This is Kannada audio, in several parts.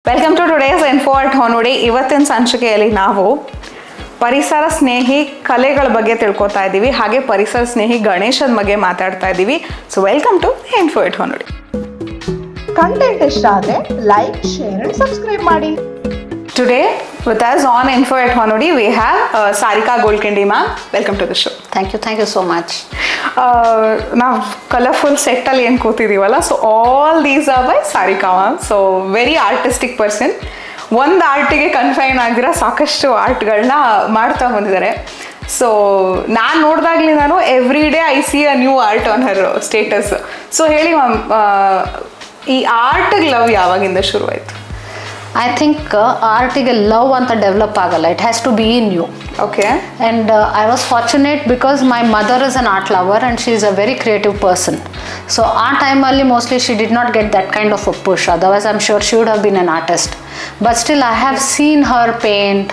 Welcome to today's info at Honnodi. ಇವತ್ತಿನ ಸಂಚಿಕೆಯಲ್ಲಿ ನಾವು ಪರಿಸರ ಸ್ನೇಹಿ ಕಲೆಗಳ ಬಗ್ಗೆ ತಿಳ್ಕೊತಾ ಇದ್ದೀವಿ, ಹಾಗೆ ಪರಿಸರ ಸ್ನೇಹಿ ಗಣೇಶನ ಬಗ್ಗೆ ಮಾತಾಡ್ತಾ ಇದ್ದೀವಿ. So welcome to info at Honnodi. Content ಇಷ್ಟ ಆದರೆ ಲೈಕ್, ಶೇರ್ ಅಂಡ್ ಸಬ್ಸ್ಕ್ರೈಬ್ ಮಾಡಿ. Today with us on Info at Honodi we have Sarika Golkindi ma'am. Welcome to the show. Thank you so much. ನಾವು ಕಲರ್ಫುಲ್ ಸೆಟ್ಟಲ್ಲಿ ಏನು ಕೂತಿದ್ದೀವಲ್ಲ, so all these are by Sarika ma'am. So very artistic person. ಒಂದು ಆರ್ಟಿಗೆ ಕನ್ಫೈನ್ ಆಗಿರೋ ಸಾಕಷ್ಟು ಆರ್ಟ್ಗಳನ್ನ ಮಾಡ್ತಾ ಬಂದಿದ್ದಾರೆ. ಸೊ ನಾನು ನೋಡಿದಾಗಲಿ ನಾನು every day I C a new art on her status. So ಹೇಳಿ ಮ್ಯಾಮ್, ಈ ಆರ್ಟ್ಗೆ ಲವ್ ಯಾವಾಗಿಂದ ಶುರುವಾಯಿತು? I think artiಗೆ love ಅಂತ ಡೆವಲಪ್ ಆಗಲ್ಲ. It has to be in you. Okay. And I was fortunate because my mother is an art lover and she is a very creative person. So ಆ ಟೈಮಲ್ಲಿ mostly she did not get that kind of a push. Otherwise I'm sure she would have been an artist. But still I have seen her paint.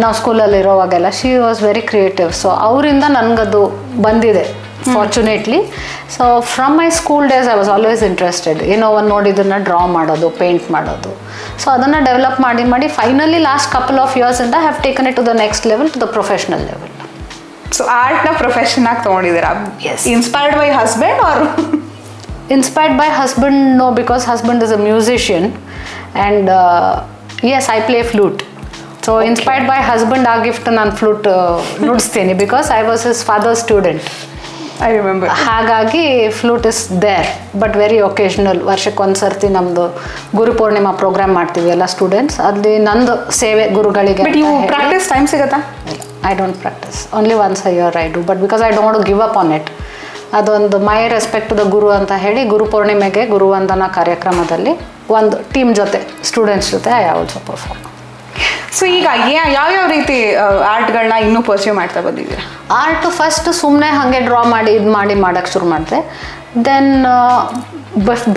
ನಾವು ಸ್ಕೂಲಲ್ಲಿ ಇರೋವಾಗೆಲ್ಲ she was very creative. So ಅವರಿಂದ ನನಗದು ಬಂದಿದೆ fortunately. So from my school days I was always interested. ಏನೋ ಒಂದು ನೋಡಿದ್ದನ್ನು ಡ್ರಾ ಮಾಡೋದು, ಪೇಂಟ್ ಮಾಡೋದು. ಸೊ ಅದನ್ನು ಡೆವಲಪ್ ಮಾಡಿ ಫೈನಲಿ ಲಾಸ್ಟ್ ಕಪಲ್ ಆಫ್ ಇಯರ್ಸಿಂದ have taken it to the next level, to the professional level. So ಆರ್ಟ್ನ ಪ್ರೊಫೆಷನ್ ಆಗಿ ತೊಗೊಂಡಿದ್ದೀರಾ? Yes. Inspired by husband or? Inspired by husband, no, because husband is a musician and yes, I play flute. So okay. Inspired by husband, ಆ ಗಿಫ್ಟ್ ನಾನು ಫ್ಲೂಟ್ ನುಡಿಸ್ತೀನಿ because I was his father student. I remember. ಹಾಗಾಗಿ flute is there, but very occasional. ವರ್ಷಕ್ಕೊಂದು ಸರ್ತಿ ನಮ್ಮದು ಗುರು ಪೂರ್ಣಿಮಾ ಪ್ರೋಗ್ರಾಮ್ ಮಾಡ್ತೀವಿ ಎಲ್ಲ ಸ್ಟೂಡೆಂಟ್ಸ್, ಅಲ್ಲಿ ನಂದು ಸೇವೆ ಗುರುಗಳಿಗೆ. ಬಟ್ ಯು ಪ್ರಾಕ್ಟೀಸ್ ಟೈಮ್ ಸಿಗುತ್ತಾ? I don't practice, only once a year I do, but because I don't give up on it. ಅದೊಂದು ಮೈ ರೆಸ್ಪೆಕ್ಟ್ ದ ಗುರು ಅಂತ ಹೇಳಿ ಗುರು ಪೂರ್ಣಿಮೆಗೆ ಗುರುವಂದನಾ ಕಾರ್ಯಕ್ರಮದಲ್ಲಿ ಒಂದು ಟೀಮ್ ಜೊತೆ, ಸ್ಟೂಡೆಂಟ್ಸ್ ಜೊತೆ ಐ ಆಲ್ಸೋ ಪರ್ಫಾರ್ಮ್. ಸೊ ಈಗ ಯಾವ್ಯಾವ ರೀತಿ ಆರ್ಟ್ಗಳನ್ನ ಇನ್ನೂ ಪರ್ಸ್ಯೂ ಮಾಡ್ತಾ ಬಂದಿದ್ದೀರಾ? ಆರ್ಟ್ ಫಸ್ಟ್ ಸುಮ್ಮನೆ ಹಾಗೆ ಡ್ರಾ ಮಾಡಿ ಮಾಡೋಕ್ಕೆ ಶುರು ಮಾಡಿದೆ. ದೆನ್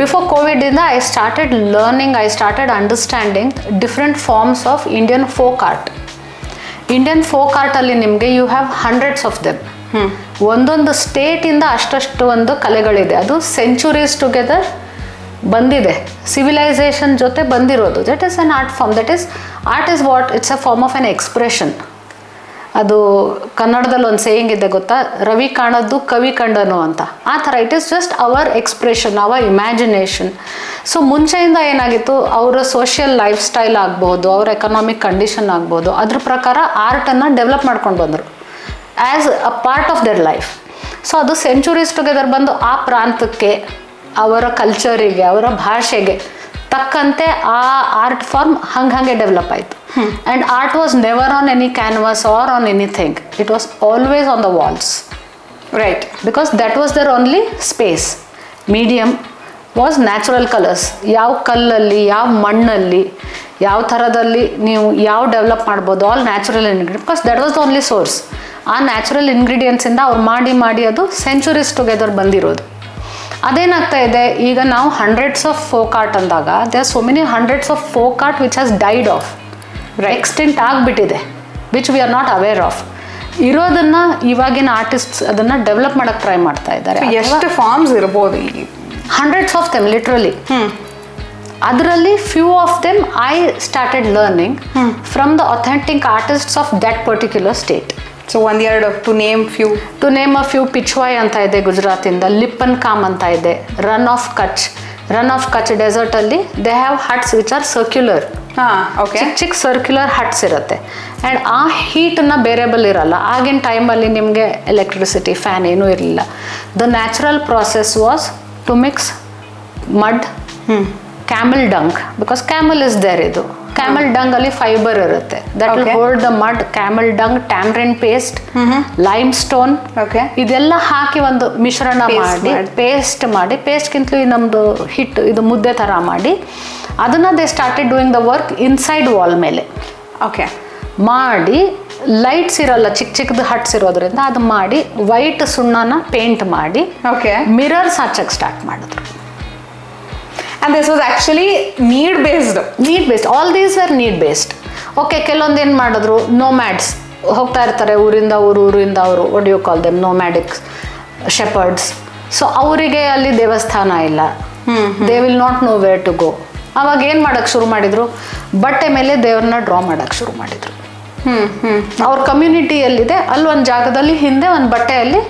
ಬಿಫೋರ್ ಕೋವಿಡಿಂದ I started learning, I started understanding different forms of Indian folk art. Indian folk ಆರ್ಟಲ್ಲಿ ನಿಮಗೆ you have hundreds of them. ಒಂದೊಂದು ಸ್ಟೇಟಿಂದ ಅಷ್ಟಷ್ಟು ಒಂದು ಕಲೆಗಳಿದೆ. ಅದು ಸೆಂಚುರೀಸ್ ಟುಗೆದರ್ ಬಂದಿದೆ, ಸಿವಿಲೈಸೇಷನ್ ಜೊತೆ ಬಂದಿರೋದು. That is an art form. That is art is what, it's a form of an expression. ಅದು ಕನ್ನಡದಲ್ಲಿ ಒಂದು ಸೇಯಿಂಗ್ ಇದೆ ಗೊತ್ತಾ, ರವಿ ಕಾಣದ್ದು ಕವಿ ಕಂಡನು ಅಂತ. ಆ ಥರ it is just our expression, our imagination. So ಮುಂಚೆಯಿಂದ ಏನಾಗಿತ್ತು, ಅವರ ಸೋಷಿಯಲ್ ಲೈಫ್ ಸ್ಟೈಲ್ ಆಗ್ಬೋದು, ಅವ್ರ ಎಕನಾಮಿಕ್ ಕಂಡೀಷನ್ ಆಗ್ಬೋದು, ಅದ್ರ ಪ್ರಕಾರ ಆರ್ಟನ್ನು ಡೆವಲಪ್ ಮಾಡ್ಕೊಂಡು ಬಂದರು as a part of their life. So ಅದು ಸೆಂಚುರೀಸ್ ಟುಗೆದರ್ ಬಂದು ಆ ಪ್ರಾಂತಕ್ಕೆ, ಅವರ ಕಲ್ಚರಿಗೆ, ಅವರ ಭಾಷೆಗೆ ತಕ್ಕಂತೆ ಆ ಆರ್ಟ್ ಫಾರ್ಮ್ ಹಂಗೆ ಡೆವಲಪ್ ಆಯಿತು. And art was never on any canvas or on anything, it was always on the walls. Right. Because that was their only space. Medium was natural colours. ಯಾವ ಕಲ್ಲಲ್ಲಿ, ಯಾವ ಮಣ್ಣಲ್ಲಿ, ಯಾವ ಥರದಲ್ಲಿ ನೀವು ಯಾವ ಡೆವಲಪ್ ಮಾಡ್ಬೋದು, all natural ingredient. Because that was the only source. ಆ ನ್ಯಾಚುರಲ್ ಇಂಗ್ರೀಡಿಯೆಂಟ್ಸಿಂದ ಅವ್ರು ಮಾಡಿ ಅದು ಸೆಂಚುರೀಸ್ ಟುಗೆದರ್ ಬಂದಿರೋದು. ಅದೇನಾಗ್ತಾ ಇದೆ, ಈಗ ನಾವು ಹಂಡ್ರೆಡ್ಸ್ ಆಫ್ ಫೋಕ್ ಆರ್ಟ್ ಅಂದಾಗ they are so many hundreds of folk art which has died off, extent ಆಗಿಬಿಟ್ಟಿದೆ, which we are not aware of. ಇರೋದನ್ನು ಇವಾಗಿನ ಆರ್ಟಿಸ್ಟ್ಸ್ ಅದನ್ನು ಡೆವಲಪ್ ಮಾಡೋಕ್ಕೆ ಟ್ರೈ ಮಾಡ್ತಾ ಇದ್ದಾರೆ. ಎಷ್ಟು ಫಾರ್ಮ್ಸ್ ಇರ್ಬೋದು? Hundreds of them literally. ಅದರಲ್ಲಿ few of them I started learning from the authentic artists of that particular state. So ಒಂದೆರಡು to name a few. Pichwai ಅಂತ ಇದೆ ಗುಜರಾತಿಂದ, ಲಿಪ್ಪನ್ ಕಾಮ್ ಅಂತ ಇದೆ, ರನ್ ಆಫ್ ಕಚ್ ಡೆಸರ್ಟಲ್ಲಿ they have huts which are circular. ಚಿಕ್ಕ ಸರ್ಕ್ಯುಲರ್ ಹಟ್ಸ್ ಇರುತ್ತೆ. ಆ್ಯಂಡ್ ಆ ಹೀಟನ್ನು ಬೇರೇಬಲ್ ಇರಲ್ಲ. ಆಗಿನ ಟೈಮಲ್ಲಿ ನಿಮಗೆ ಎಲೆಕ್ಟ್ರಿಸಿಟಿ, ಫ್ಯಾನ್ ಏನೂ ಇರಲಿಲ್ಲ. The natural process was to mix mud, camel dung, because camel is there. ಇದು ಕ್ಯಾಮಲ್ ಡಂಗ್ ಅಲ್ಲಿ ಫೈಬರ್ ಇರುತ್ತೆ, that will hold the mud. Camel dung, tamarind paste, limestone, ಇದೆಲ್ಲ ಹಾಕಿ ಒಂದು ಮಿಶ್ರಣ ಮಾಡಿ ಪೇಸ್ಟ್ಗಿಂತಲೂ ನಮ್ಮದು ಹಿಟ್ಟು ಇದು ಮುದ್ದೆ ಥರ ಮಾಡಿ ಅದನ್ನು they started doing the work inside wall ಮೇಲೆ. ಓಕೆ. ಮಾಡಿ ಲೈಟ್ಸ್ ಇರಲ್ಲ, ಚಿಕ್ಕದು ಹಟ್ಸ್ ಇರೋದ್ರಿಂದ ಅದು ಮಾಡಿ ವೈಟ್ ಸುಣ್ಣನ ಪೇಂಟ್ ಮಾಡಿ ಮಿರರ್ಸ್ ಹಚ್ಚಕ್ಕೆ ಸ್ಟಾರ್ಟ್ ಮಾಡಿದ್ರು. And this was actually need based. All these were need based. Okay, ಕೆಲವೊಂದು ಏನು ಮಾಡಿದ್ರು, ನೋಮ್ಯಾಡ್ಸ್ ಹೋಗ್ತಾ ಇರ್ತಾರೆ ಊರಿಂದ ಅವರು, what you call them, nomadic shepherds. So ಅವರಿಗೆ ಅಲ್ಲಿ ದೇವಸ್ಥಾನ ಇಲ್ಲ, they will not know where to go. ಅವಾಗ ಏನು ಮಾಡೋಕ್ಕೆ ಶುರು ಮಾಡಿದರು, ಬಟ್ಟೆ ಮೇಲೆ ದೇವ್ರನ್ನ ಡ್ರಾ ಮಾಡೋಕ್ಕೆ ಶುರು ಮಾಡಿದರು. ಅವ್ರ ಕಮ್ಯುನಿಟಿಯಲ್ಲಿದೆ ಅಲ್ಲಿ ಒಂದು ಜಾಗದಲ್ಲಿ ಹಿಂದೆ ಒಂದು ಬಟ್ಟೆಯಲ್ಲಿ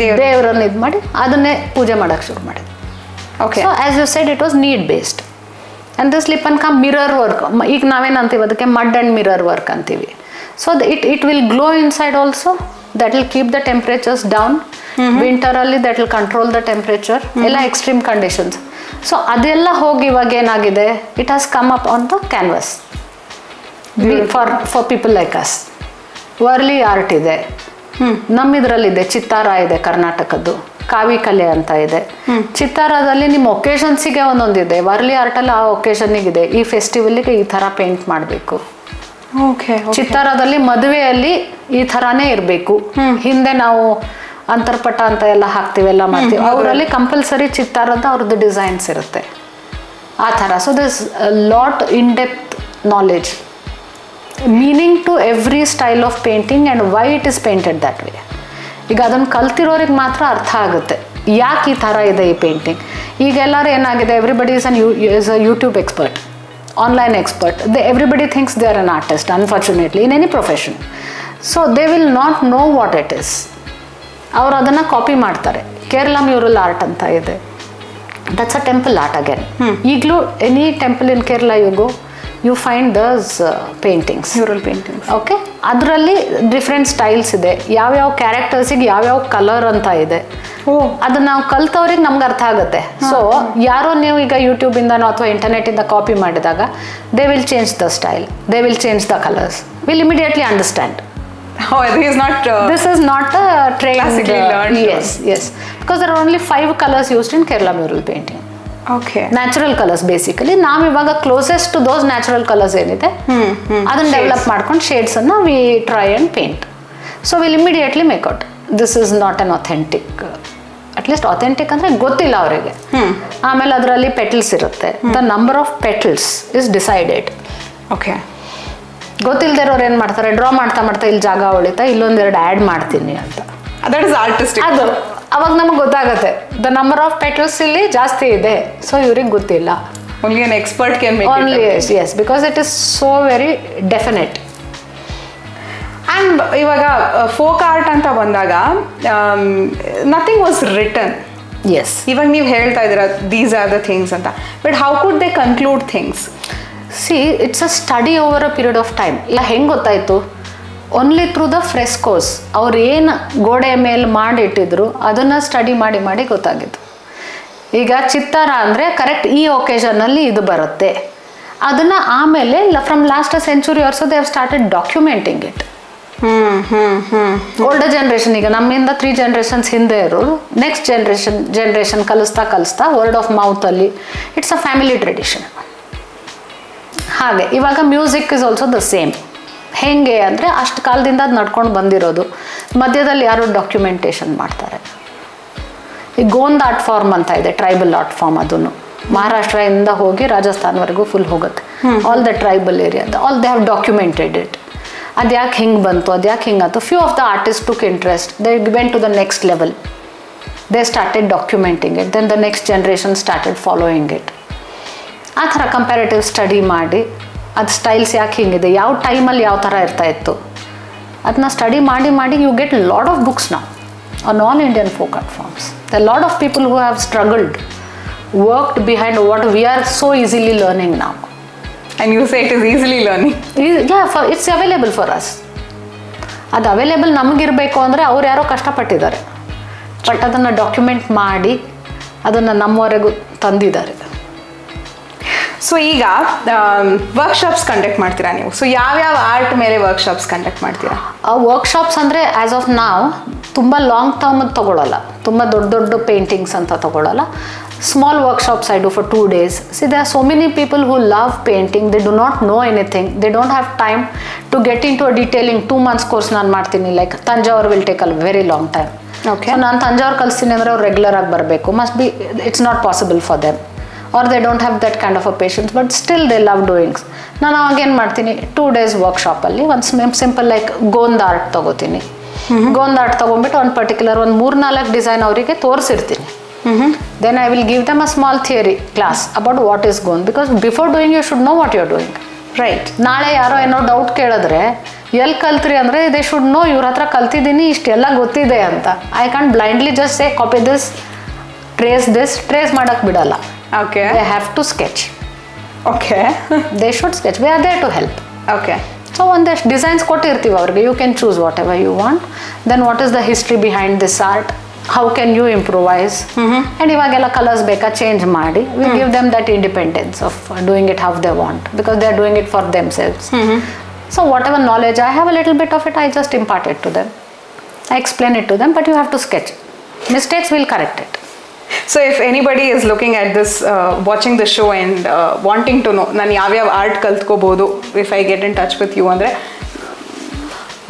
ದೇವರನ್ನು ಇದು ಮಾಡಿ ಅದನ್ನೇ ಪೂಜೆ ಮಾಡೋಕ್ಕೆ ಶುರು ಮಾಡಿದ್ರು. Okay. So as you said it was need based. And this Lippan Kaam mirror work. ಈಗ ನಾವೇನು ಅಂತೀವಿ ಅದಕ್ಕೆ ಮಡ್ ಆ್ಯಂಡ್ ಮಿರರ್ ವರ್ಕ್ ಅಂತೀವಿ. So it will glow inside also, that will keep the temperatures down. ವಿಂಟರಲ್ಲಿ that will control the temperature, ಎಲ್ಲ ಎಕ್ಸ್ಟ್ರೀಮ್ ಕಂಡೀಷನ್ಸ್. ಸೊ ಅದೆಲ್ಲ ಹೋಗಿ ಇವಾಗ ಏನಾಗಿದೆ, it has come up on the canvas for people like us. Warli art ಇದೆ, ನಮ್ಮಿದ್ರಲ್ಲಿದೆ ಚಿತ್ತಾರ ಇದೆ ಕರ್ನಾಟಕದ್ದು, ಕಾವಿ ಕಲೆ ಅಂತ ಇದೆ. ಚಿತ್ತಾರದಲ್ಲಿ ನಿಮ್ಮ ಒಕೇಶನ್ಸಿಗೆ ಒಂದೊಂದಿದೆ, ವರ್ಲಿ ಆರ್ಟಲ್ಲಿ ಆ ಒಕೇಶನ್ನಿಗಿದೆ, ಈ ಫೆಸ್ಟಿವಲ್ಗೆ ಈ ಥರ ಪೇಂಟ್ ಮಾಡಬೇಕು. ಓಕೆ. ಚಿತ್ತಾರದಲ್ಲಿ ಮದುವೆಯಲ್ಲಿ ಈ ಥರನೇ ಇರಬೇಕು. ಹಿಂದೆ ನಾವು ಅಂತರ್ಪಟ ಅಂತ ಎಲ್ಲ ಹಾಕ್ತೀವಿ, ಎಲ್ಲ ಮಾಡ್ತೀವಿ, ಅವರಲ್ಲಿ ಕಂಪಲ್ಸರಿ ಚಿತ್ತಾರದ ಅವ್ರದ್ದು ಡಿಸೈನ್ಸ್ ಇರುತ್ತೆ ಆ ಥರ. So this lot in depth knowledge, meaning to every style of painting and why it is painted that way. ಈಗ ಅದನ್ನು ಕಲ್ತಿರೋರಿಗೆ ಮಾತ್ರ ಅರ್ಥ ಆಗುತ್ತೆ ಯಾಕೆ ಈ ಥರ ಇದೆ ಈ ಪೇಂಟಿಂಗ್. ಈಗ ಎಲ್ಲರೂ ಏನಾಗಿದೆ, everybody is a YouTube expert, online expert. Everybody thinks they are an artist unfortunately in any profession. So they will not know what it is. ಅವರು ಅದನ್ನು ಕಾಪಿ ಮಾಡ್ತಾರೆ. ಕೇರಳ ಮ್ಯೂರಲ್ ಆರ್ಟ್ ಅಂತ ಇದೆ, that's a temple art again. ಈಗಲೂ any temple in Kerala you go, you find these paintings, mural paintings. Okay. ಅದರಲ್ಲಿ ಡಿಫ್ರೆಂಟ್ ಸ್ಟೈಲ್ಸ್ ಇದೆ, ಯಾವ್ಯಾವ ಕ್ಯಾರೆಕ್ಟರ್ಸಿಗೆ ಯಾವ್ಯಾವ ಕಲರ್ ಅಂತ ಇದೆ. ಅದನ್ನ ನಾವು ಕಲ್ತವ್ರಿಗೆ ನಮ್ಗೆ ಅರ್ಥ ಆಗುತ್ತೆ. ಸೊ ಯಾರೋ ನೀವು ಈಗ ಯೂಟ್ಯೂಬಿಂದನೋ ಅಥವಾ ಇಂಟರ್ನೆಟಿಂದ ಕಾಪಿ ಮಾಡಿದಾಗ they will change the style, they will change the colours, will immediately understand. This is not a trained, classically learned. Yes. Because there are only 5 colors used in Kerala mural painting. Okay. Natural colors basically. ನಾವು ಇವಾಗ closest to those natural colours ಏನಿದೆ ಅದನ್ನ ಡೆವಲಪ್ ಮಾಡ್ಕೊಂಡು ಶೇಡ್ಸ್ ಅನ್ನ we try and paint. So will immediately make out this is not an authentic. At least authentic ಅಂದರೆ ಗೊತ್ತಿಲ್ಲ ಅವರಿಗೆ. ಆಮೇಲೆ ಅದರಲ್ಲಿ ಪೆಟಲ್ಸ್ ಇರುತ್ತೆ, the number of petals is decided. Okay. ಗೊತ್ತಿಲ್ಲದೆ ಇರೋರು ಏನು ಮಾಡ್ತಾರೆ, ಡ್ರಾ ಮಾಡ್ತಾ ಮಾಡ್ತಾ ಇಲ್ಲಿ ಜಾಗ ಉಳಿತಾ ಇಲ್ಲೊಂದೆರಡು ಆ್ಯಡ್ ಮಾಡ್ತೀನಿ ಅಂತ. That is artistic. ಅದು ಅವಾಗ ನಮಗೆ ಗೊತ್ತಾಗುತ್ತೆ ದ ನಂಬರ್ ಆಫ್ ಪೆಟಲ್ಸ್ ಇಲ್ಲಿ ಜಾಸ್ತಿ ಇದೆ. ಸೊ ಇವ್ರಿಗೆ ಗೊತ್ತಿಲ್ಲ. Only an expert can make it. Only yes, because it is so very definite. And ಇವಾಗ ಫೋಕ್ ಆರ್ಟ್ ಅಂತ ಬಂದಾಗ ನಥಿಂಗ್ ವಾಸ್ ರಿಟನ್. ಎಸ್. ಇವಾಗ ನೀವು ಹೇಳ್ತಾ ಇದ್ದೀರಾ ದೀಸ್ ಆರ್ ದ ಥಿಂಗ್ಸ್ ಅಂತ, but how could they conclude things? C it's a study over a period of time. ಇಲ್ಲ ಹೆಂಗೆ ಗೊತ್ತಾಯಿತು, ಓನ್ಲಿ ಥ್ರೂ ದ ಫ್ರೆಸ್ಕೋಸ್. ಅವ್ರು ಏನು ಗೋಡೆ ಮೇಲೆ ಮಾಡಿಟ್ಟಿದ್ರು ಅದನ್ನು ಸ್ಟಡಿ ಮಾಡಿ ಮಾಡಿ ಗೊತ್ತಾಗಿತ್ತು. ಈಗ ಚಿತ್ತಾರ ಅಂದರೆ ಕರೆಕ್ಟ್ ಈ ಒಕೇಶನಲ್ಲಿ ಇದು ಬರುತ್ತೆ, ಅದನ್ನು ಆಮೇಲೆ from last century also they have started documenting it. Older generation, ಈಗ ನಮ್ಮಿಂದ 3 ಜನರೇಷನ್ಸ್ ಹಿಂದೆ ಇರೋರು ನೆಕ್ಸ್ಟ್ ಜನ್ರೇಷನ್ ಕಲಿಸ್ತಾ ವರ್ಡ್ ಆಫ್ ಮೌತಲ್ಲಿ ಇಟ್ಸ್ ಅ ಫ್ಯಾಮಿಲಿ ಟ್ರೆಡಿಷನ್. ಹಾಗೆ ಇವಾಗ music is also the same. ಹೆಂಗೆ ಅಂದರೆ ಅಷ್ಟು ಕಾಲದಿಂದ ಅದು ನಡ್ಕೊಂಡು ಬಂದಿರೋದು, ಮಧ್ಯದಲ್ಲಿ ಯಾರು ಡಾಕ್ಯುಮೆಂಟೇಷನ್ ಮಾಡ್ತಾರೆ. ಈ ಗೋಂದ್ ಆರ್ಟ್ ಫಾರ್ಮ್ ಅಂತ ಇದೆ, ಟ್ರೈಬಲ್ ಆರ್ಟ್ ಫಾರ್ಮ್. ಅದನ್ನು ಮಹಾರಾಷ್ಟ್ರದಿಂದ ಹೋಗಿ ರಾಜಸ್ಥಾನ್ವರೆಗೂ ಫುಲ್ ಹೋಗುತ್ತೆ. All the tribal area all they have documented it. ಅದು ಯಾಕೆ ಹಿಂಗೆ ಬಂತು, ಅದು ಯಾಕೆ ಹಿಂಗಾಯ್ತು. Few of the artist took interest, they went to the next level, they started documenting it, then the next generation started following it. ಆ ಥರ ಕಂಪ್ಯಾರೇಟಿವ್ ಸ್ಟಡಿ ಮಾಡಿ ಅದು ಸ್ಟೈಲ್ಸ್ ಯಾಕೆ ಹಿಂಗಿದೆ, ಯಾವ ಟೈಮಲ್ಲಿ ಯಾವ ಥರ ಇರ್ತಾಯಿತ್ತು, ಅದನ್ನ ಸ್ಟಡಿ ಮಾಡಿ ಮಾಡಿ you get lot of books now on all Indian folk art forms. The lot of people who have struggled, worked behind what we are so easily learning now. And you say it is easily learning. Yeah, it's available for us. ಅದು ಅವೈಲೇಬಲ್ ನಮಗಿರಬೇಕು ಅಂದರೆ ಅವ್ರು ಯಾರೋ ಕಷ್ಟಪಟ್ಟಿದ್ದಾರೆ, ಬಟ್ ಅದನ್ನು ಡಾಕ್ಯುಮೆಂಟ್ ಮಾಡಿ ಅದನ್ನು ನಮ್ಮವರೆಗೂ ತಂದಿದ್ದಾರೆ. ಸೊ ಈಗ ವರ್ಕ್ಶಾಪ್ಸ್ ಕಂಡಕ್ಟ್ ಮಾಡ್ತೀರಾ ನೀವು? ಸೊ ಯಾವ್ಯಾವ ಆರ್ಟ್ ಮೇಲೆ ವರ್ಕ್ಶಾಪ್ಸ್ ಕಂಡಕ್ಟ್ ಮಾಡ್ತೀರಾ? ವರ್ಕ್ಶಾಪ್ಸ್ ಅಂದರೆ ಆ್ಯಸ್ ಆಫ್ ನಾವು ತುಂಬ ಲಾಂಗ್ ಟರ್ಮ್ ತೊಗೊಳ್ಳಲ್ಲ, ತುಂಬ ದೊಡ್ಡ ದೊಡ್ಡ ಪೇಂಟಿಂಗ್ಸ್ ಅಂತ ತೊಗೊಳ್ಳಲ್ಲ. Small workshops I do for 2 days. See, there are so many people who love painting, they do not know anything, they don't have time to get into a detailing. 2 months course ನಾನು ಮಾಡ್ತೀನಿ, like Thanjavur will take a very long time. Okay. ನಾನು ತಂಜಾವೂರ್ ಕಲಿಸ್ತೀನಿ ಅಂದರೆ ಅವ್ರು ರೆಗ್ಯುಲರ್ ಆಗಿ ಬರಬೇಕು, must be, it's not possible for them, or they don't have that kind of a patience, but still they love doings. ನಾನು ಅವಾಗೇನು ಮಾಡ್ತೀನಿ, 2 days ವರ್ಕ್ಶಾಪಲ್ಲಿ ಒಂದು ಸಿಂಪಲ್ ಲೈಕ್ ಗೋಂದ್ ಆರ್ಟ್ ತೊಗೋತೀನಿ. ಗೋಂದ್ ಆರ್ಟ್ ತೊಗೊಂಡ್ಬಿಟ್ಟು ಒಂದು ಪರ್ಟಿಕ್ಯುಲರ್ ಒಂದು 3-4 ಡಿಸೈನ್ ಅವರಿಗೆ ತೋರಿಸಿರ್ತೀನಿ. Then I will give them a small theory class about what is going, because before doing you should know what you are doing. Right. ನಾಳೆ ಯಾರೋ ಏನೋ ಡೌಟ್ ಕೇಳಿದ್ರೆ ಎಲ್ಲಿ ಕಲ್ತ್ರಿ ಅಂದರೆ ದೇ ಶುಡ್ ನೋ, ಇವ್ರ ಹತ್ರ ಕಲ್ತಿದ್ದೀನಿ, ಇಷ್ಟೆಲ್ಲ ಗೊತ್ತಿದೆ ಅಂತ. I can blindly just say copy this, trace ಮಾಡಕ್ಕೆ ಬಿಡಲ್ಲ. Okay. They have to sketch. Okay. They should sketch, we are there to help. Okay. So ಒಂದಷ್ಟು ಡಿಸೈನ್ಸ್ ಕೊಟ್ಟಿರ್ತೀವಿ ಅವ್ರಿಗೆ, you can choose whatever you want. Then what is the history behind this art, how can you improvise, and ಇವಾಗೆಲ್ಲ ಕಲರ್ಸ್ ಬೇಕಾ ಚೇಂಜ್ ಮಾಡಿ, we give them that independence of doing it how they want, because they are doing it for themselves. So whatever knowledge I have, a little bit of it I just impart it to them. I explain it to them, but you have to sketch. Mistakes will correct it. So if anybody is looking at this, watching the show and wanting to know, ನಾನು ಯಾವ್ಯಾವ art ಕಲ್ತ್ಕೋಬಹುದು if I get in touch with you ಅಂದರೆ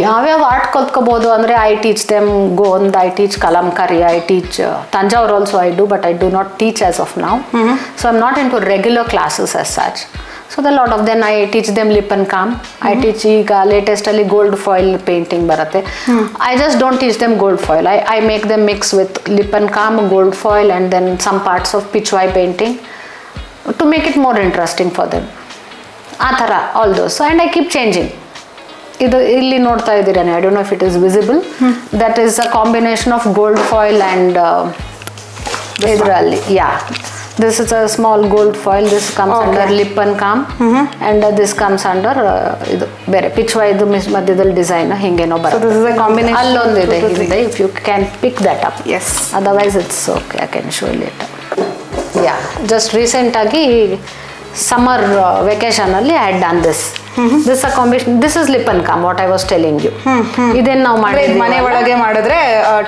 ಯಾವ್ಯಾವ ಆರ್ಟ್ ಕಲ್ತ್ಕೋಬೋದು ಅಂದರೆ I teach them Gond, I teach Kalamkari, I teach Thanjavur also I do, but I do not teach as of now. So I am not into regular classes as such. So the lot of them I teach them lip and calm. I teach ಈಗ latest ಅಲ್ಲಿ gold foil painting ಬರುತ್ತೆ. I just don't teach them gold foil. I make them mix with lip and calm, gold foil, and then some parts of pitchwai painting to make it more interesting for them. ಆ ಥರ all those. So and I keep changing. ಇದು ಇಲ್ಲಿ ನೋಡ್ತಾ ಇದ್ದೀರಾ, I don't know if it is visible. That is a combination of gold foil and ಇದರಲ್ಲಿ this is a small gold foil. This comes under lip and calm, and this comes under ಇದು ಬೇರೆ ಪಿಚ್ವಾ ಇದು ಮಧ್ಯದಲ್ಲಿ ಡಿಸೈನ್ ಹಿಂಗೇನೋ ಬರುತ್ತೆ. So this is a combination. ಅಲ್ಲೊಂದಿದೆ ಹಿಂದೆ, if you can pick that up. Yes. Otherwise it's okay, I can show you later. Just recent ಆಗಿ summer vacation ಅಲ್ಲಿ I had done this. This is a combination. This is lip and calm, what I was telling you. ಇದನ್ನ ನಾವು ಮಾಡಿದ್ವಿ ಮನೆ ಒಳಗೆ ಮಾಡಿದ್ರೆ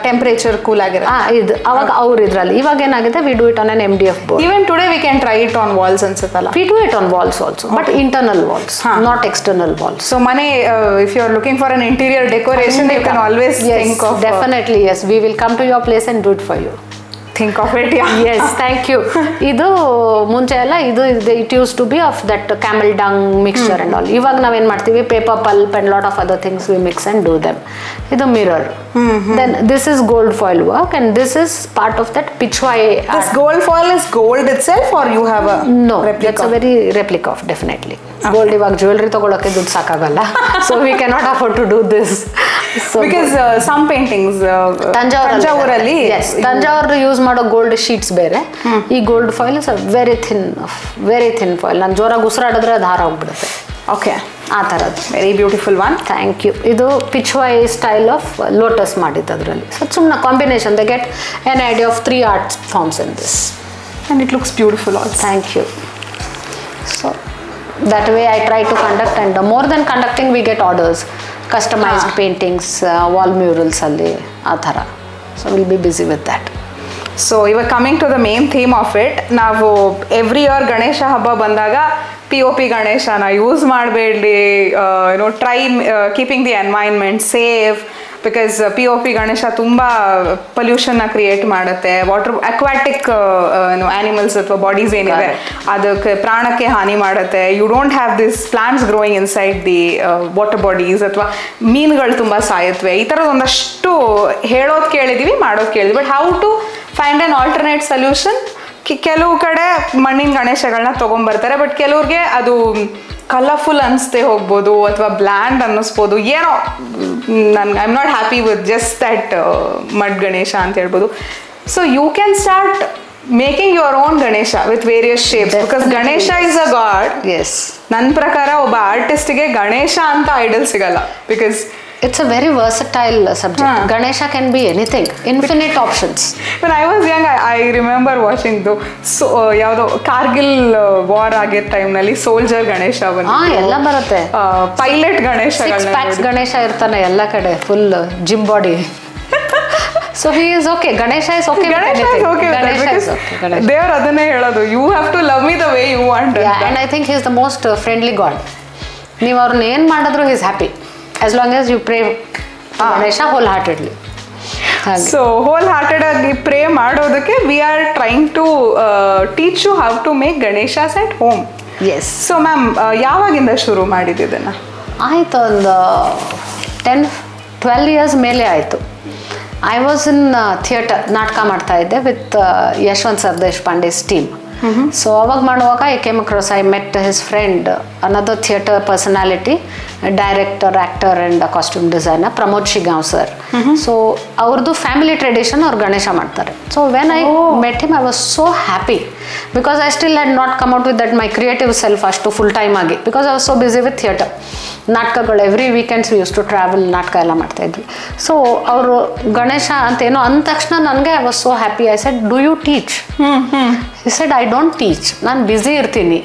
ಟೆಂಪರೇಚರ್ ಕೂಲ್ ಆಗಿರುತ್ತೆ. ಇದು ಅವಾಗ ಅವ್ರ ಇದ್ರಲ್ಲಿ. ಇವಾಗ ಏನಾಗಿದೆ, we do it on an MDF board. Even today we can try it on walls ಅನ್ಸುತ್ತಲ್ಲ. We do it on walls also, but internal walls, not external walls. So ಮನೆ, if you are looking for an interior decoration, you can always think of. Definitely yes, we will come to your place and do it for you. Think of it. Yes, thank you. ಇದು ಮುಂಚೆ ಎಲ್ಲ ಇದು it use to be of that camel dung mixture and all. ಇವಾಗ ನಾವೇನು ಮಾಡ್ತೀವಿ, paper pulp and lot of other things we mix and do them. ಇದು mirror. Then this is gold foil work and this is part of that Pichwai. This gold foil is gold itself or you have a no replica? That's a very replica of, definitely. Gold ಇವಾಗ ಜ್ಯುವೆಲ್ರಿ ತಗೊಳಕ್ಕೆ ದುಡ್ಡು ಸಾಕಾಗಲ್ಲ. So we cannot afford to do this. So because some paintings ತಂಜಾವೂರಲ್ಲಿ ತಂಜಾವೂರು ಯೂಸ್ ಮಾಡೋ ಗೋಲ್ಡ್ ಶೀಟ್ಸ್ ಬೇರೆ. ಈ gold foil is very thin foil. ನಾನು ಜೋರಾಗಿ ಉಸಿರಾಡಿದ್ರೆ ಅದು ಹಾರ ಹೋಗ್ಬಿಡುತ್ತೆ. ಓಕೆ, ಆ ಥರದ್ದು. Very beautiful one. Thank you. ಇದು ಪಿಚ್ವಾೈ ಸ್ಟೈಲ್ ಆಫ್ ಲೋಟಸ್ ಮಾಡಿದ್ದು ಅದರಲ್ಲಿ. ಸೊ ಸುಮ್ಮನೆ combination, they get an idea of 3 art forms in this and it looks beautiful also. Thank you. So that way I try to conduct, and more than conducting we get orders, customized paintings, wall murals alli aa thara. So we'll be busy with that. So iವಾಗ coming to the main theme of it, ನಾವು ಎವ್ರಿ ಇಯರ್ ಗಣೇಶ ಹಬ್ಬ ಬಂದಾಗ POP ಗಣೇಶನ ಯೂಸ್ ಮಾಡಬೇಡಿ, try keeping the environment safe, because POP Ganesha ತುಂಬ ಪೊಲ್ಯೂಷನ್ನ ಕ್ರಿಯೇಟ್ ಮಾಡುತ್ತೆ. ವಾಟರ್ ಅಕ್ವಾಟಿಕ್ ಆನಿಮಲ್ಸ್ ಅಥವಾ ಬಾಡೀಸ್ ಏನಿದೆ ಅದಕ್ಕೆ ಪ್ರಾಣಕ್ಕೆ ಹಾನಿ ಮಾಡುತ್ತೆ. You don't have this plants growing inside the water bodies, ಅಥವಾ ಮೀನುಗಳು ತುಂಬ ಸಾಯುತ್ತವೆ. ಈ ಥರದ್ದು ಒಂದಷ್ಟು ಹೇಳೋದು ಕೇಳಿದ್ದೀವಿ, ಮಾಡೋದು ಕೇಳಿದ್ವಿ. But how to find an alternate solution? ಕೆಲವು ಕಡೆ ಮಣ್ಣಿನ ಗಣೇಶಗಳನ್ನ ತೊಗೊಂಬರ್ತಾರೆ, ಬಟ್ ಕೆಲವ್ರಿಗೆ ಅದು ಕಲರ್ಫುಲ್ ಅನಿಸ್ದೆ ಹೋಗ್ಬೋದು ಅಥವಾ ಬ್ಲ್ಯಾಂಡ್ ಅನ್ನಿಸ್ಬೋದು. ಏನೋ ನನ್ಗೆ I am not happy with just that mud Ganesha ಅಂತ ಹೇಳ್ಬೋದು. So you can start making your own Ganesha with various shapes, because Ganesha is a god. Yes, ನನ್ನ ಪ್ರಕಾರ ಒಬ್ಬ ಆರ್ಟಿಸ್ಟ್ಗೆ ಗಣೇಶ ಅಂತ ಐಡಲ್ ಸಿಗಲ್ಲ, because it's a very versatile subject. Ganesha can be anything, infinite options. When I was young, I remember watching ಯಾವುದು ಕಾರ್ಗಿಲ್ ವಾರ್ ಆಗಿದ್ದ ಟೈಮ್ನಲ್ಲಿ ಸೋಲ್ಜರ್ ಗಣೇಶ ಎಲ್ಲ ಬರುತ್ತೆ. ಪೈಲಟ್ ಗಣೇಶ, 6 packs ಗಣೇಶ ಇರ್ತಾನೆ ಎಲ್ಲ ಕಡೆ, full gym body. So he is okay. Ganesha is okay. Ganesha is okay. Ganesha is okay. They are ಅದನ್ನೇ ಹೇಳೋದು, you have to love me the way you want. Yeah, and I think he is the most friendly god. ನೀವು ಅವ್ರನ್ನ ಏನು ಮಾಡಿದ್ರು he is happy. As long as you pray Ganesha wholeheartedly. So wholehearted ಆಗಿ ಪ್ರೇ ಮಾಡೋದಕ್ಕೆ we are trying to teach you how to make Ganeshas at home. Yes. So ma'am, ಯಾವಾಗಿಂದ ಶುರು ಮಾಡಿದ್ದನ್ನ? ಆಯಿತು, ಒಂದು 10-12 years ಮೇಲೆ ಆಯಿತು. ಐ ವಾಸ್ ಇನ್ ಥಿಯೇಟರ್, ನಾಟಕ ಮಾಡ್ತಾ ಇದ್ದೆ ವಿತ್ ಯಶವಂತ್ ಸರ್ದೇಶಪಾಂಡೆ's ಟೀಮ್. ಸೊ ಅವಾಗ ಮಾಡುವಾಗ I came across, I met his friend, another theatre personality, director, actor and costume designer Pramod Shigaon sir. So ಅವ್ರದ್ದು ಫ್ಯಾಮಿಲಿ ಟ್ರೆಡಿಷನ್, ಅವ್ರು ಗಣೇಶ ಮಾಡ್ತಾರೆ. So when I met him I was so happy because I still had not come out with that my creative self ಅಷ್ಟು ಫುಲ್ ಟೈಮ್ ಆಗಿ, because I was so busy with theatre. ನಾಟಕಗಳು every weekends we use to travel, ನಾಟಕ ಎಲ್ಲ ಮಾಡ್ತಾಯಿದ್ವಿ. ಸೊ ಅವರು ಗಣೇಶ ಅಂತೇನೋ ಅಂದ ತಕ್ಷಣ ನನಗೆ I was so happy. I said, do you teach? He said, I don't teach, ನಾನು ಬ್ಯುಸಿ ಇರ್ತೀನಿ.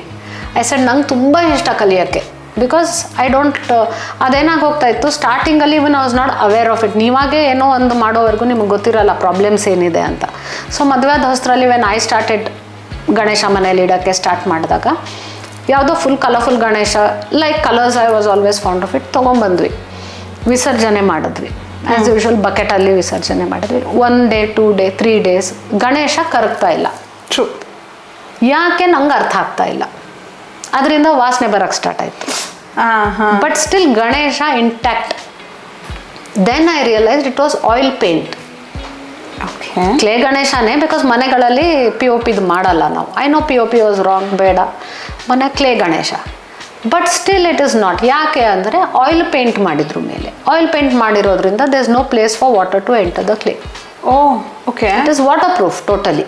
ಐ ಸೆಡ್, ನಂಗೆ ತುಂಬ ಇಷ್ಟ ಕಲಿಯೋಕ್ಕೆ, ಬಿಕಾಸ್ ಐ ಡೋಂಟ್, ಅದೇನಾಗಿ ಹೋಗ್ತಾ ಇತ್ತು ಸ್ಟಾರ್ಟಿಂಗಲ್ಲಿ, even I was not aware of it. ನೀವಾಗೇ ಏನೋ ಒಂದು ಮಾಡೋವರೆಗೂ ನಿಮ್ಗೆ ಗೊತ್ತಿರಲ್ಲ ಪ್ರಾಬ್ಲಮ್ಸ್ ಏನಿದೆ ಅಂತ. ಸೊ ಮದುವೆ ಆದ ಹೊಸರಲ್ಲಿ ವೆನ್ ಐ ಸ್ಟಾರ್ಟೆಡ್ ಗಣೇಶ ಮನೇಲಿ ಇಡೋಕ್ಕೆ ಸ್ಟಾರ್ಟ್ ಮಾಡಿದಾಗ, ಯಾವುದೋ full colourful Ganesha, like colours, I was always fond of it, ತೊಗೊಂಬಂದ್ವಿ, ವಿಸರ್ಜನೆ ಮಾಡಿದ್ವಿ. ಆ್ಯಸ್ ಯೂಶ್ವಲ್ ಬಕೆಟಲ್ಲಿ ವಿಸರ್ಜನೆ ಮಾಡಿದ್ವಿ. 1 day 2 day 3 days ಗಣೇಶ ಕರಗ್ತಾ ಇಲ್ಲ. ಟ್ರೂ. ಯಾಕೆ ನಂಗೆ ಅರ್ಥ ಆಗ್ತಾ ಇಲ್ಲ. ಅದರಿಂದ ವಾಸನೆ ಬರೋಕ್ಕೆ ಸ್ಟಾರ್ಟ್ ಆಯಿತು. But still Ganesha intact. Then I realised it was oil paint. Clay ಗಣೇಶನೇ, ಬಿಕಾಸ್ ಮನೆಗಳಲ್ಲಿ POP ಮಾಡಲ್ಲ ನಾವು. I know POP was wrong, ಬೇಡ, ಮನೆ clay Ganesha. But still it is not. ಯಾಕೆ ಅಂದರೆ ಆಯಿಲ್ ಪೇಂಟ್ ಮಾಡಿದ್ರು ಮೇಲೆ. ಆಯಿಲ್ ಪೇಂಟ್ ಮಾಡಿರೋದ್ರಿಂದ there is no place for water to enter the clay. Okay. It is water proof totally.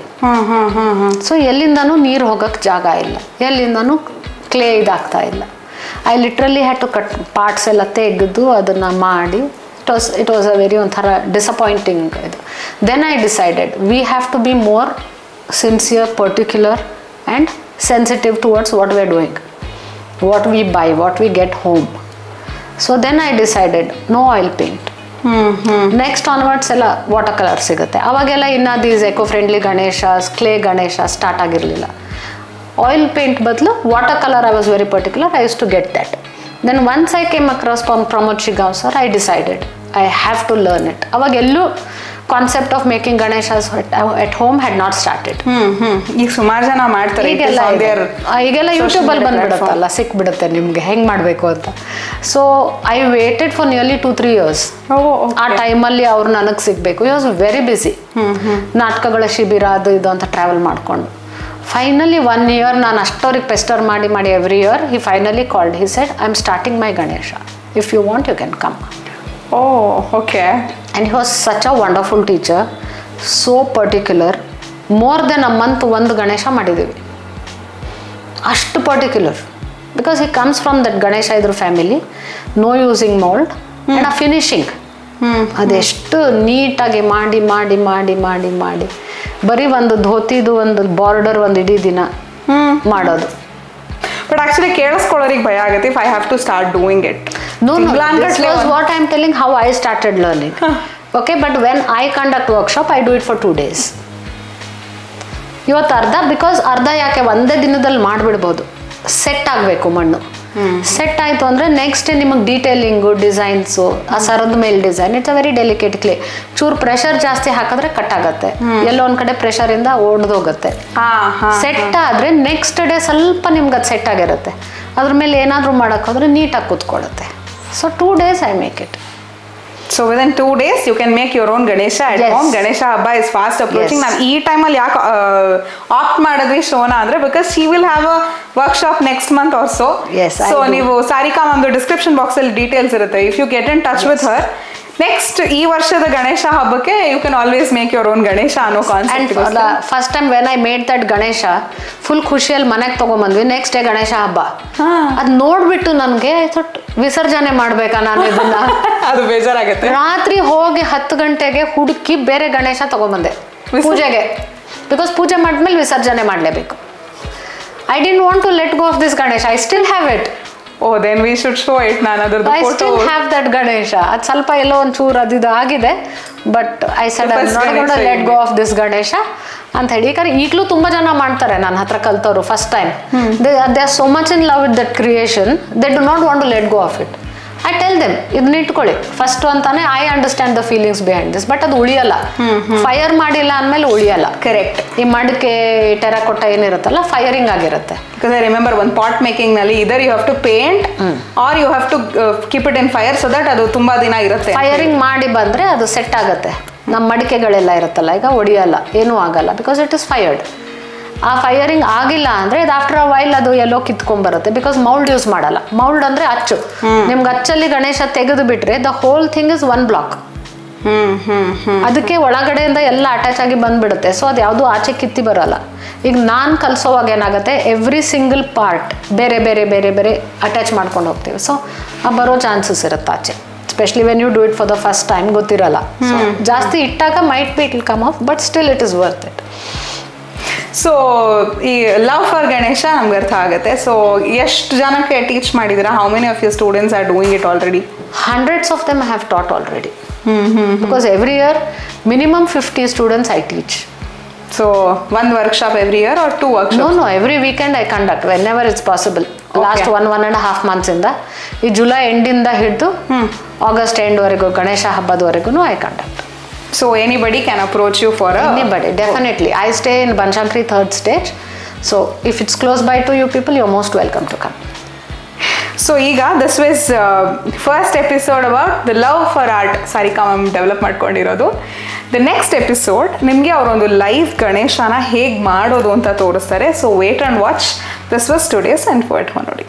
So ಎಲ್ಲಿಂದನೂ ನೀರು ಹೋಗೋಕ್ಕೆ ಜಾಗ ಇಲ್ಲ, ಎಲ್ಲಿಂದನೂ ಕ್ಲೇ ಇದಾಗ್ತಾ ಇಲ್ಲ. I literally had to cut parts ಎಲ್ಲ ತೆಗೆದು ಅದನ್ನು ಮಾಡಿ. It was a very ಒಂಥರ ಡಿಸಪಾಯಿಂಟಿಂಗ್ ಇದು. Then I decided we have to be more sincere, particular and sensitive towards what we are doing, what we buy, what we get home. So then I decided no oil paint. Next onwards ಎಲ್ಲ ವಾಟರ್ ಕಲರ್ ಸಿಗುತ್ತೆ. ಅವಾಗೆಲ್ಲ ಇನ್ನು these eco friendly Ganesha, clay Ganesha start ಆಗಿರಲಿಲ್ಲ. ಆಯಿಲ್ ಪೇಂಟ್ ಬದಲು water colour I was very particular. I use to get that. Then once I came across Pramod Shigaon sir, I decided I have to learn it. ಅವಾಗ ಎಲ್ಲೂ concept of making Ganeshas at home had not started. ಈಗ ಸುಮಾರು ಜನ ಮಾಡ್ತಾರೆ. ಈಗೆಲ್ಲ ಯೂಟ್ಯೂಬಲ್ಲಿ ಬಂದ್ಬಿಡುತ್ತಲ್ಲ, ಸಿಕ್ಬಿಡುತ್ತೆ ನಿಮಗೆ ಹೆಂಗೆ ಮಾಡಬೇಕು ಅಂತ. So I weighted for nearly 2-3 years. ಆ ಟೈಮಲ್ಲಿ ಅವ್ರು ನನಗೆ ಸಿಗಬೇಕು. I was very busy. ನಾಟಕಗಳ ಶಿಬಿರ ಅದು ಇದು ಅಂತ ಟ್ರಾವೆಲ್ ಮಾಡಿಕೊಂಡು ಫೈನಲಿ 1 year ನಾನು ಅಷ್ಟವ್ರಿಗೆ ಪೆಸ್ಟರ್ ಮಾಡಿ every year he finally called. He said, I am starting my Ganesha, if you want you can come. Okay. And he was such a wonderful teacher, so particular. More then a month ಒಂದು ಗಣೇಶ ಮಾಡಿದ್ದೀವಿ, ಅಷ್ಟು particular. Because he comes from that Ganesha ಇದ್ರ family, no using mould and a finishing ಅದೆಷ್ಟು ನೀಟಾಗಿ ಮಾಡಿ ಮಾಡಿ ಮಾಡಿ ಮಾಡಿ ಮಾಡಿ ಬರೀ ಒಂದು ಧೋತಿದು ಒಂದು ಬಾರ್ಡರ್ ಒಂದು ಇಡೀ ದಿನ ಮಾಡೋದು. ಬಟ್ ಆಕ್ಚುಲಿ ಕೇಳಿಸ್ಕೊಳ್ಳೋರಿಗೆ ಭಯ ಆಗುತ್ತೆ. If I have to start doing it. No, this was what I am telling how I started learning. Okay, but when I conduct workshop, I do it for 2 days. ಇವತ್ತು ಅರ್ಧ, ಬಿಕಾಸ್ ಅರ್ಧ ಯಾಕೆ ಒಂದೇ ದಿನದಲ್ಲಿ ಮಾಡಿಬಿಡ್ಬೋದು. ಸೆಟ್ ಆಗಬೇಕು ಮಣ್ಣು. ಸೆಟ್ ಆಯಿತು ಅಂದರೆ ನೆಕ್ಸ್ಟ್ ನಿಮಗೆ ಡೀಟೇಲಿಂಗು, ಡಿಸೈನ್ಸು, ಆ ಸರದ ಮೇಲೆ design, it's a very delicate clay. ಚೂರು ಪ್ರೆಷರ್ ಜಾಸ್ತಿ ಹಾಕಿದ್ರೆ ಕಟ್ ಆಗುತ್ತೆ, ಎಲ್ಲೋ ಒಂದು ಕಡೆ ಪ್ರೆಷರಿಂದ ಓಡ್ದೋಗುತ್ತೆ. ಸೆಟ್ ಆದರೆ ನೆಕ್ಸ್ಟ್ ಡೇ ಸ್ವಲ್ಪ ನಿಮ್ಗೆ ಅದು ಸೆಟ್ ಆಗಿರುತ್ತೆ. ಅದ್ರ ಮೇಲೆ ಏನಾದರೂ ಮಾಡೋಕ್ಕಾದ್ರೆ ನೀಟಾಗಿ ಕೂತ್ಕೊಳ್ಳುತ್ತೆ. So 2 days I make it. So within 2 days you can make your own Ganesha at home. Ganesha Habba is fast approaching. Now ee time alli yaak opt madidvi Shona andre because she will have a workshop next month or so. Yes, so neevu Sarika mamdu description box alli details irutte. If you get in touch with her, next ಈ ವರ್ಷದ ಗಣೇಶ ಹಬ್ಬಕ್ಕೆ you can always make your own Ganesha ಅನ್ನೋ concept. First time when I made that Ganesha full ಖುಷಿಯಲ್ಲಿ ಮನೆಗೆ ತೊಗೊಂಬಂದ್ವಿ. ನೆಕ್ಸ್ಟ್ ಡೇ ಗಣೇಶ ಹಬ್ಬ. ಅದು ನೋಡ್ಬಿಟ್ಟು ನನಗೆ ವಿಸರ್ಜನೆ ಮಾಡ್ಬೇಕಾ ನಾನು ಇದನ್ನ, ಅದು ಬೇಜಾರಾಗುತ್ತೆ. ರಾತ್ರಿ ಹೋಗಿ 10 ಗಂಟೆಗೆ ಹುಡುಕಿ ಬೇರೆ ಗಣೇಶ ತೊಗೊಂಬಂದೆ ಪೂಜೆಗೆ. ಬಿಕಾಸ್ ಪೂಜೆ ಮಾಡಿದ್ಮೇಲೆ ವಿಸರ್ಜನೆ ಮಾಡಲೇಬೇಕು. I didn't want to let go of this Ganesha. I still have it. Oh, then we should show it. ನಾನು ಅದರದ್ದು photo. I still have that Ganesha. ಅದು ಸ್ವಲ್ಪ ಎಲ್ಲೋ ಒಂದು ಚೂರು ಅದಿದು ಆಗಿದೆ. But I said I am not gonna let go of this Ganesha ಅಂತ ಹೇಳಿ. ಯಾಕಂದ್ರೆ ಈಗಲೂ ತುಂಬ ಜನ ಮಾಡ್ತಾರೆ ನನ್ನ ಹತ್ರ ಕಲ್ತವ್ರು first time. They are so much in love with that creation, they do not want to let go of it. I tell them ಇದನ್ನ ಇಟ್ಕೊಳ್ಳಿ ಫಸ್ಟ್ ಅಂತಾನೆ. I understand the feelings behind this. But ಅದು ಉಳಿಯಲ್ಲ. ಫೈರ್ ಮಾಡಿಲ್ಲ ಅಂದಮೇಲೆ ಉಳಿಯಲ್ಲ. ಕರೆಕ್ಟ್. ಈ ಮಡಿಕೆ ಟೆರಾಕೋಟ ಏನಿರುತ್ತಲ್ಲ ಫೈರಿಂಗ್ ಆಗಿರುತ್ತೆ. Because I remember one pot making ನಲ್ಲಿ either you have to paint or you have to keep it in fire so that ಅದು ತುಂಬಾ ದಿನ ಇರುತ್ತೆ. ಫೈರಿಂಗ್ ಮಾಡಿ ಬಂದ್ರೆ ಅದು ಸೆಟ್ ಆಗುತ್ತೆ. ನಮ್ಮ ಮಡಿಕೆಗಳೆಲ್ಲ ಇರುತ್ತಲ್ಲ ಈಗ ಒಡೆಯಲ್ಲ, ಏನೂ ಆಗಲ್ಲ, ಬಿಕಾಸ್ ಇಟ್ ಇಸ್ ಫೈರ್ಡ್. ಆ ಫೈರಿಂಗ್ ಆಗಿಲ್ಲ ಅಂದರೆ ಇದು ಆಫ್ಟರ್ ಅ ವೈಲ್ ಅದು ಎಲ್ಲೋ ಕಿತ್ಕೊಂಡ್ಬರುತ್ತೆ, ಬಿಕಾಸ್ ಮೌಲ್ಡ್ ಯೂಸ್ ಮಾಡಲ್ಲ. ಮೌಲ್ಡ್ ಅಂದರೆ ಅಚ್ಚು. ನಿಮ್ಗೆ ಅಚ್ಚಲ್ಲಿ ಗಣೇಶ ತೆಗೆದು ಬಿಟ್ರೆ the whole thing is one block. ಅದಕ್ಕೆ ಒಳಗಡೆಯಿಂದ ಎಲ್ಲ ಅಟ್ಯಾಚ್ ಆಗಿ ಬಂದ್ಬಿಡುತ್ತೆ. ಸೊ ಅದು ಯಾವುದು ಆಚೆ ಕಿತ್ತಿ ಬರೋಲ್ಲ. ಈಗ ನಾನು ಕಲಿಸೋವಾಗ ಏನಾಗುತ್ತೆ, ಎವ್ರಿ ಸಿಂಗಲ್ ಪಾರ್ಟ್ ಬೇರೆ ಬೇರೆ ಬೇರೆ ಬೇರೆ ಅಟ್ಯಾಚ್ ಮಾಡ್ಕೊಂಡು ಹೋಗ್ತೀವಿ. ಸೊ ಬರೋ ಚಾನ್ಸಸ್ ಇರುತ್ತೆ ಆಚೆ, especially when you do it for the first time, ಗೊತ್ತಿರಲ್ಲ. ಸೊ ಜಾಸ್ತಿ ಇಟ್ಟಾಗ might be it will come off, but still it is worth it. So ಈ ಲವ್ ಫಾರ್ ಗಣೇಶ ನಮ್ಗೆ ಅರ್ಥ ಆಗುತ್ತೆ. ಸೊ ಎಷ್ಟು ಜನಕ್ಕೆ ಟೀಚ್ ಮಾಡಿದ್ದೀರಾ? How many of your students are doing it already? Hundreds of them I have taught already. Because every year minimum 50 students I teach. So one workshop every year or 2 workshops? No, every weekend I conduct whenever it's possible. Okay. Last 1.5 months ಇಂದ ಈ ಜುಲೈ ಎಂಡಿಂದ ಹಿಡಿದು ಆಗಸ್ಟ್ ಎಂಡ್ವರೆಗೂ ಗಣೇಶ ಹಬ್ಬದವರೆಗೂ I conduct. So anybody can approach you for anybody, definitely. I stay in Banchankri 3rd stage. So if it's close by to you people, you're most welcome to come. So ಈಗ this was first episode about the love for art Sarika ma'am develop ಮಾಡ್ಕೊಂಡಿರೋದು. ದ ನೆಕ್ಸ್ಟ್ ಎಪಿಸೋಡ್ ನಿಮಗೆ ಅವರೊಂದು ಲೈವ್ ಗಣೇಶನ ಹೇಗೆ ಮಾಡೋದು ಅಂತ ತೋರಿಸ್ತಾರೆ. So wait and watch. This was today's and poet ಹೊನ್ನೋಡಿ.